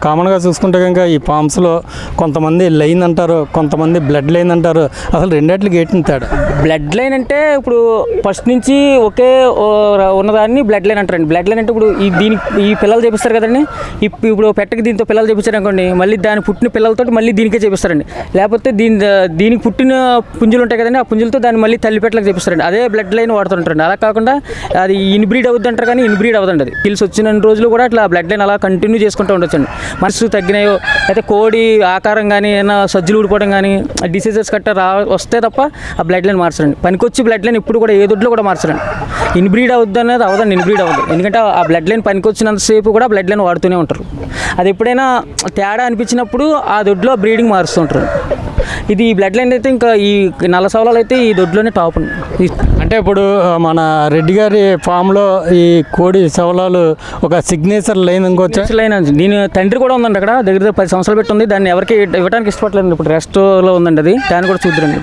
కామన్గా చూసుకుంటే కనుక ఈ ఫామ్స్లో కొంతమంది లైన్ అంటారు, కొంతమంది బ్లడ్ లైన్ అంటారు. అసలు రెండిట్లకి ఏంటి తేడా? బ్లడ్ లైన్ అంటే ఇప్పుడు ఫస్ట్ నుంచి ఒకే ఉన్నదాన్ని బ్లడ్ లైన్ అంటారండి. బ్లడ్ లైన్ అంటే ఇప్పుడు ఈ పిల్లలు చేపిస్తారు కదండి. ఇప్పుడు పెట్టకి దీంతో పిల్లలు చేపిస్తారు అనుకోండి, మళ్ళీ దాని పుట్టిన పిల్లలతో మళ్ళీ దీనికే చేపిస్తారండి. లేకపోతే దీనికి పుట్టిన పుంజులు ఉంటాయి కదండి, ఆ పుంజులతో దాన్ని మళ్ళీ తల్లి పెట్టలకు చేపిస్తారండి. అదే బ్లడ్ లైన్ వాడుతుంటారండి. అలా కాకుండా అది ఇన్బ్రీడ్ అవుద్ది అంటారు, కానీ ఇన్బ్రీడ్ అవ్వదండి. అది కిల్స్ వచ్చిన రోజులు కూడా అట్లా బ్లడ్ లైన్ అలా కంటిన్యూ చేసుకుంటూ ఉండొచ్చండి. మనసు తగ్గినాయో అయితే కోడి ఆకారం కానీ ఏమైనా సజ్జలు ఊడిపోవడం కానీ డిసీజెస్ కట్ట వస్తే తప్ప ఆ బ్లడ్ లైన్ మార్చరండి. పనికొచ్చి బ్లడ్ లైన్ ఇప్పుడు కూడా ఏ దొడ్లో కూడా మార్చరండి. ఇన్బ్రీడ్ అవుద్ది అనేది అవదండి, ఇన్బ్రీడ్ అవ్వదు. ఎందుకంటే ఆ బ్లడ్ లైన్ పనికొచ్చినంతసేపు కూడా బ్లడ్ లైన్ వాడుతూనే ఉంటారు. అది ఎప్పుడైనా తేడా అనిపించినప్పుడు ఆ దొడ్లో బ్రీడింగ్ మారుస్తుంటారు. ఇది ఈ బ్లడ్ లైన్ అయితే ఇంకా ఈ నల్ల సవలాలు అయితే ఈ దొడ్లోనే టాప్ ఉంది. అంటే ఇప్పుడు మన రెడ్డి గారి ఫామ్లో ఈ కోడి సవలాలు ఒక సిగ్నేచర్ లైన్ ఇంకొచ్చా లైన్ అండి. దీని తండ్రి కూడా ఉందండి అక్కడ, దగ్గర 10 సంవత్సరాలు పెట్టి ఉంది. దాన్ని ఎవరికి ఇవ్వడానికి ఇష్టపడలేదు. ఇప్పుడు రెస్ట్లో ఉందండి అది, దాన్ని కూడా చూద్దరండి.